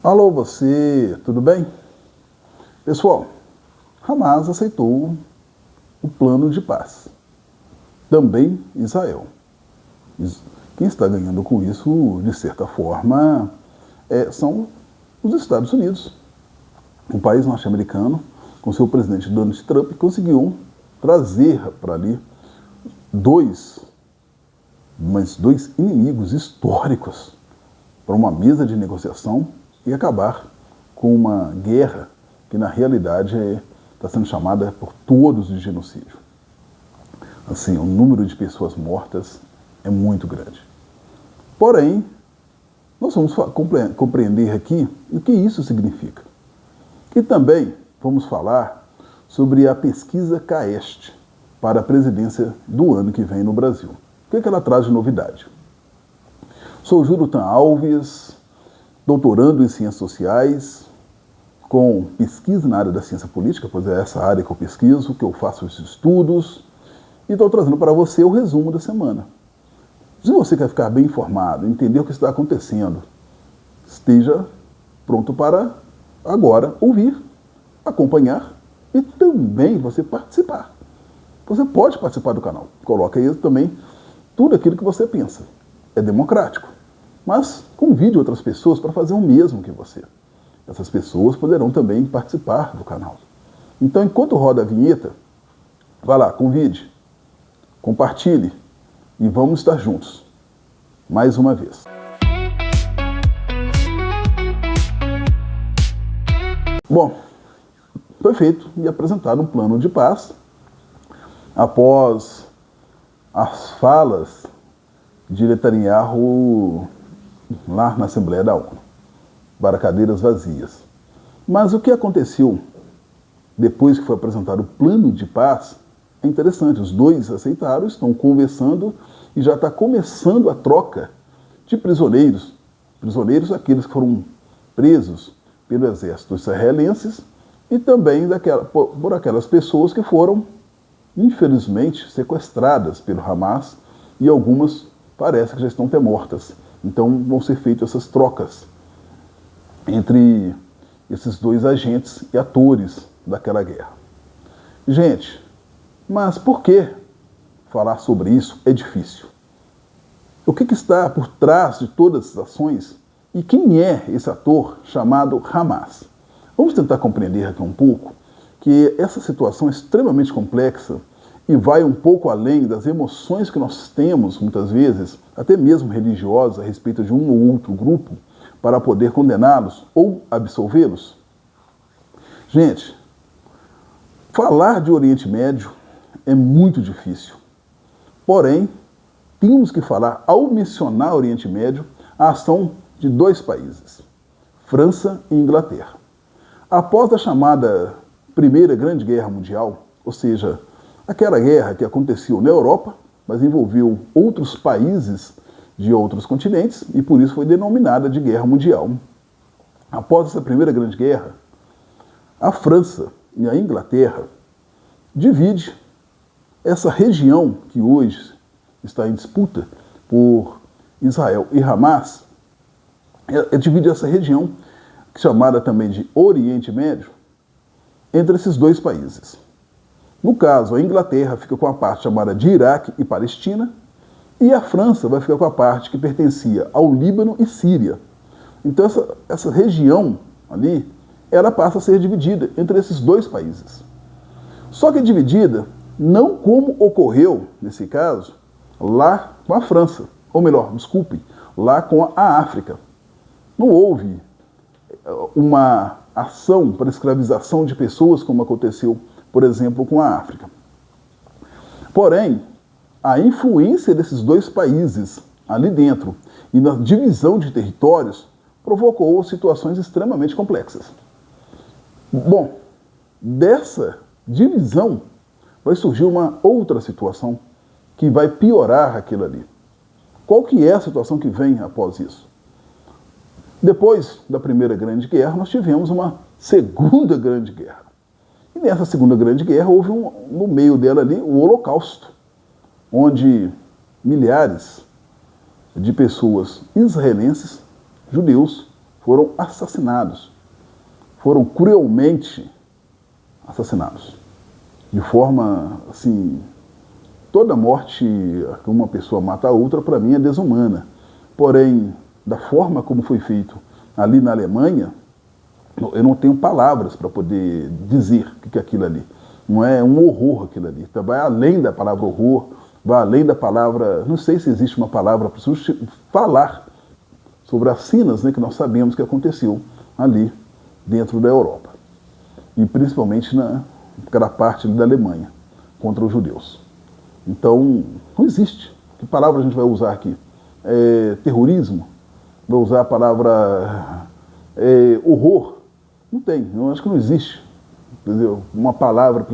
Alô, você, tudo bem? Pessoal, Hamas aceitou o plano de paz. Também Israel. Quem está ganhando com isso, de certa forma, são os Estados Unidos. O país norte-americano, com seu presidente Donald Trump, conseguiu trazer para ali dois inimigos históricos para uma mesa de negociação e acabar com uma guerra que, na realidade, está sendo chamada por todos de genocídio. Assim, o número de pessoas mortas é muito grande. Porém, nós vamos compreender aqui o que isso significa. E também vamos falar sobre a pesquisa CAEST para a presidência do ano que vem no Brasil. O que ela traz de novidade? Sou Jurutan Alves, doutorando em Ciências Sociais, com pesquisa na área da ciência política, pois é essa área que eu pesquiso, que eu faço os estudos, e estou trazendo para você o resumo da semana. Se você quer ficar bem informado, entender o que está acontecendo, esteja pronto para agora ouvir, acompanhar e também você participar. Você pode participar do canal. Coloca aí também tudo aquilo que você pensa. É democrático. Mas convide outras pessoas para fazer o mesmo que você. Essas pessoas poderão também participar do canal. Então, enquanto roda a vinheta, vá lá, convide, compartilhe e vamos estar juntos. Mais uma vez. Bom, foi feito e apresentado um plano de paz após as falas de Netanyahu lá na Assembleia da ONU, para cadeiras vazias. Mas o que aconteceu depois que foi apresentado o plano de paz é interessante. Os dois aceitaram, estão conversando e já está começando a troca de prisioneiros. Prisioneiros, aqueles que foram presos pelo exército israelenses e também por aquelas pessoas que foram, infelizmente, sequestradas pelo Hamas e algumas parece que já estão até mortas. Então vão ser feitas essas trocas entre esses dois agentes e atores daquela guerra. Gente, mas por que falar sobre isso é difícil? O que está por trás de todas essas ações e quem é esse ator chamado Hamas? Vamos tentar compreender aqui um pouco que essa situação é extremamente complexa e vai um pouco além das emoções que nós temos, muitas vezes, até mesmo religiosas, a respeito de um ou outro grupo, para poder condená-los ou absolvê-los. Gente, falar de Oriente Médio é muito difícil. Porém, temos que falar, ao mencionar Oriente Médio, a ação de dois países, França e Inglaterra. Após a chamada Primeira Grande Guerra Mundial, ou seja, aquela guerra que aconteceu na Europa, mas envolveu outros países de outros continentes e por isso foi denominada de Guerra Mundial. Após essa Primeira Grande Guerra, a França e a Inglaterra dividem essa região que hoje está em disputa por Israel e Hamas, divide essa região, chamada também de Oriente Médio, entre esses dois países. No caso, a Inglaterra fica com a parte chamada de Iraque e Palestina, e a França vai ficar com a parte que pertencia ao Líbano e Síria. Então essa região ali, ela passa a ser dividida entre esses dois países. Só que dividida não como ocorreu, nesse caso, lá com a França, ou melhor, desculpe, lá com a África. Não houve uma ação para escravização de pessoas como aconteceu, por exemplo, com a África. Porém, a influência desses dois países ali dentro e na divisão de territórios provocou situações extremamente complexas. Bom, dessa divisão vai surgir uma outra situação que vai piorar aquilo ali. Qual que é a situação que vem após isso? Depois da Primeira Grande Guerra, nós tivemos uma Segunda Grande Guerra. E nessa Segunda Grande Guerra houve no meio dela ali o Holocausto, onde milhares de pessoas israelenses, judeus, foram assassinados, foram cruelmente assassinados. De forma, assim, toda morte que uma pessoa mata a outra, para mim, é desumana. Porém, da forma como foi feito ali na Alemanha, eu não tenho palavras para poder dizer o que é aquilo ali. Não é um horror aquilo ali. Então, vai além da palavra horror, vai além da palavra... Não sei se existe uma palavra para falar sobre as cenas, né, que nós sabemos que aconteceu ali dentro da Europa. E principalmente naquela parte ali da Alemanha, contra os judeus. Então, não existe. Que palavra a gente vai usar aqui? Terrorismo? Vai usar a palavra horror? Não tem, eu acho que não existe, entendeu? Uma palavra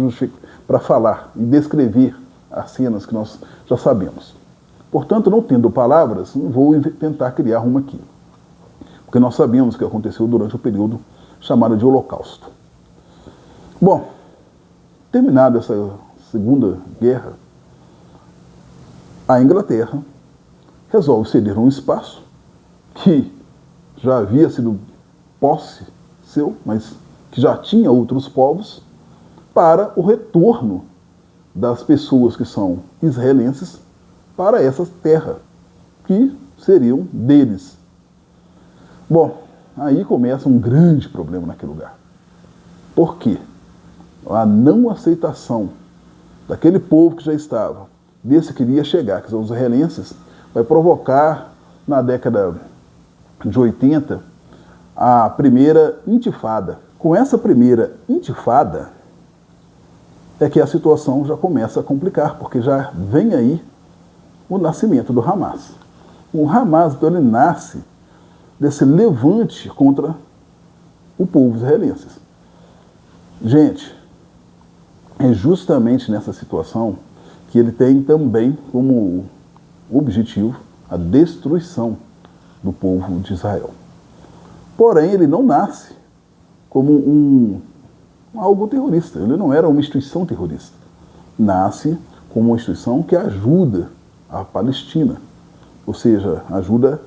para falar e descrever as cenas que nós já sabemos. Portanto, não tendo palavras, não vou tentar criar uma aqui. Porque nós sabemos o que aconteceu durante o período chamado de Holocausto. Bom, terminada essa Segunda Guerra, a Inglaterra resolve ceder um espaço que já havia sido posse seu, mas que já tinha outros povos, para o retorno das pessoas que são israelenses para essa terra, que seriam deles. Bom, aí começa um grande problema naquele lugar. Por quê? A não aceitação daquele povo que já estava, desse que iria chegar, que são os israelenses, vai provocar, na década de 80, a primeira intifada. Com essa primeira intifada é que a situação já começa a complicar, porque já vem aí o nascimento do Hamas. O Hamas, então, ele nasce desse levante contra o povo israelense. Gente, é justamente nessa situação que ele tem também como objetivo a destruição do povo de Israel. Porém, ele não nasce como algo terrorista. Ele não era uma instituição terrorista. Nasce como uma instituição que ajuda a Palestina, ou seja, ajuda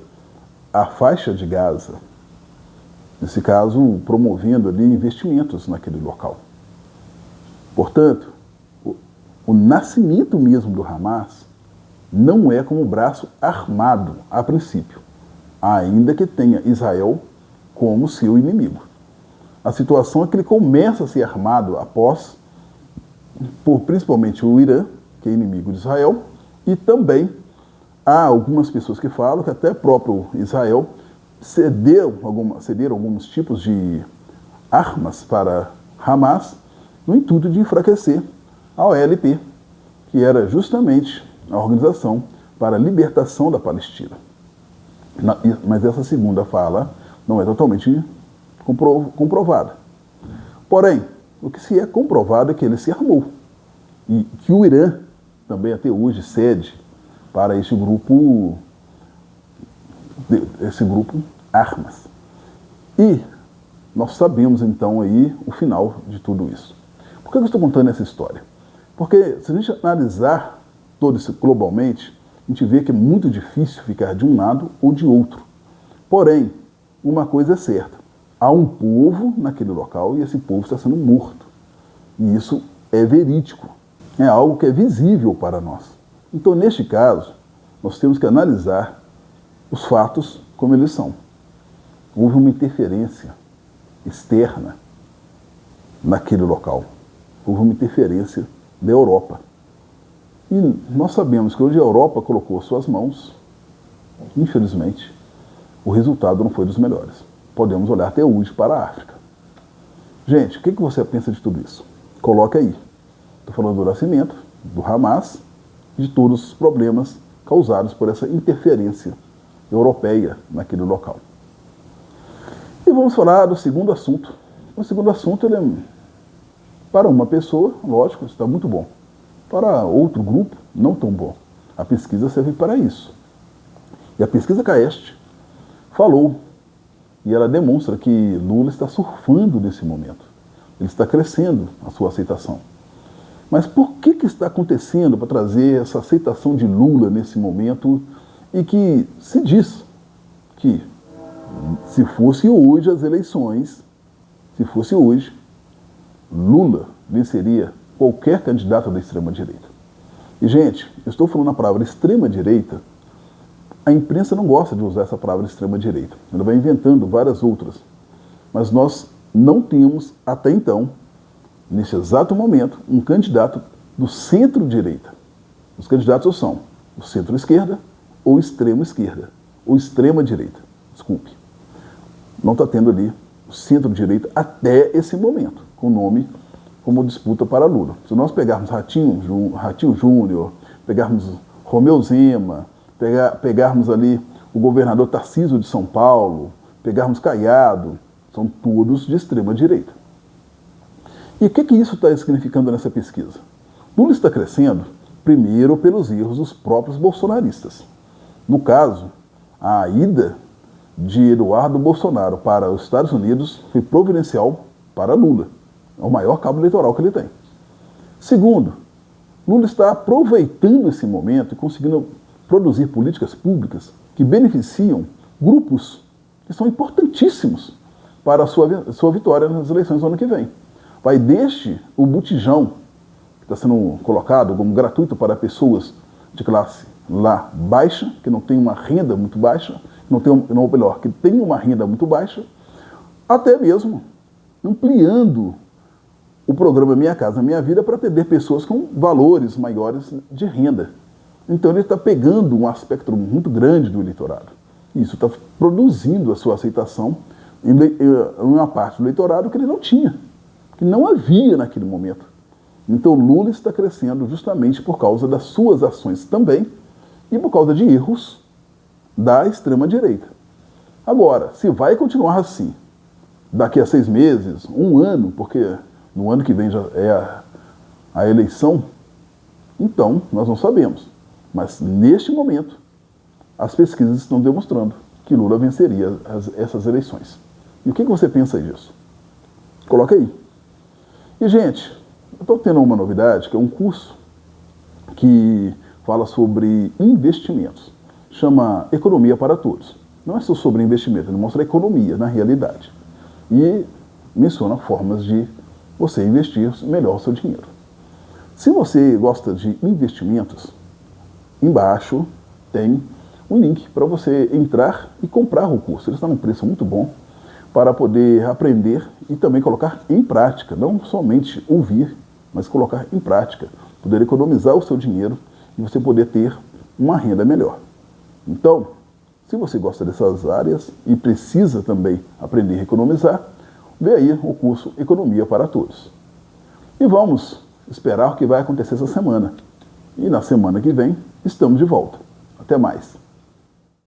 a faixa de Gaza. Nesse caso, promovendo ali investimentos naquele local. Portanto, o nascimento mesmo do Hamas não é como braço armado a princípio, ainda que tenha Israel como seu inimigo. A situação é que ele começa a ser armado por principalmente o Irã, que é inimigo de Israel, e também há algumas pessoas que falam que até próprio Israel cederam alguns tipos de armas para Hamas no intuito de enfraquecer a OLP, que era justamente a Organização para a Libertação da Palestina. Mas essa segunda fala não é totalmente comprovada. Porém, o que se é comprovado é que ele se armou e que o Irã também até hoje cede para esse grupo armas. E nós sabemos então aí o final de tudo isso. Por que eu estou contando essa história? Porque se a gente analisar todo isso globalmente, a gente vê que é muito difícil ficar de um lado ou de outro. Porém, uma coisa é certa, há um povo naquele local e esse povo está sendo morto. E isso é verídico, é algo que é visível para nós. Então, neste caso, nós temos que analisar os fatos como eles são. Houve uma interferência externa naquele local. Houve uma interferência da Europa. E nós sabemos que onde a Europa colocou suas mãos, infelizmente, o resultado não foi dos melhores. Podemos olhar até hoje para a África. Gente, o que você pensa de tudo isso? Coloque aí. Estou falando do nascimento, do Hamas, de todos os problemas causados por essa interferência europeia naquele local. E vamos falar do segundo assunto. O segundo assunto, ele é, para uma pessoa, lógico, está muito bom. Para outro grupo, não tão bom. A pesquisa serve para isso. E a pesquisa CAEST falou, e ela demonstra que Lula está surfando nesse momento. Ele está crescendo a sua aceitação. Mas por que está acontecendo para trazer essa aceitação de Lula nesse momento e que se diz que Se fosse hoje as eleições, se fosse hoje, Lula venceria qualquer candidato da extrema-direita. E, gente, eu estou falando a palavra extrema-direita, a imprensa não gosta de usar essa palavra extrema-direita. Ela vai inventando várias outras. Mas nós não temos, até então, neste exato momento, um candidato do centro-direita. Os candidatos são o centro-esquerda ou extrema-esquerda, ou extrema-direita. Desculpe. Não está tendo ali o centro-direita até esse momento, com o nome como disputa para Lula. Se nós pegarmos Ratinho Júnior, pegarmos Romeu Zema, pegarmos ali o governador Tarcísio de São Paulo, pegarmos Caiado, são todos de extrema-direita. E o que isso está significando nessa pesquisa? Lula está crescendo, primeiro, pelos erros dos próprios bolsonaristas. No caso, a ida de Eduardo Bolsonaro para os Estados Unidos foi providencial para Lula. É o maior cabo eleitoral que ele tem. Segundo, Lula está aproveitando esse momento e conseguindo produzir políticas públicas que beneficiam grupos que são importantíssimos para a sua vitória nas eleições do ano que vem. Vai desde o botijão, que está sendo colocado como gratuito para pessoas de classe lá baixa, que não tem uma renda muito baixa, que tem uma renda muito baixa, até mesmo ampliando o programa Minha Casa Minha Vida para atender pessoas com valores maiores de renda. Então ele está pegando um aspecto muito grande do eleitorado. Isso está produzindo a sua aceitação em uma parte do eleitorado que ele não tinha, que não havia naquele momento. Então Lula está crescendo justamente por causa das suas ações também e por causa de erros da extrema-direita. Agora, se vai continuar assim, daqui a 6 meses, 1 ano, porque no ano que vem já é a eleição, então nós não sabemos. Mas neste momento, as pesquisas estão demonstrando que Lula venceria essas eleições. E o que você pensa disso? Coloca aí. E, gente, eu estou tendo uma novidade, que é um curso que fala sobre investimentos. Chama Economia para Todos. Não é só sobre investimento, ele mostra a economia na realidade. E menciona formas de você investir melhor o seu dinheiro. Se você gosta de investimentos, embaixo tem um link para você entrar e comprar o curso. Ele está num preço muito bom para poder aprender e também colocar em prática, não somente ouvir, mas colocar em prática, poder economizar o seu dinheiro e você poder ter uma renda melhor. Então, se você gosta dessas áreas e precisa também aprender a economizar, vê aí o curso Economia para Todos. E vamos esperar o que vai acontecer essa semana. E na semana que vem, estamos de volta. Até mais.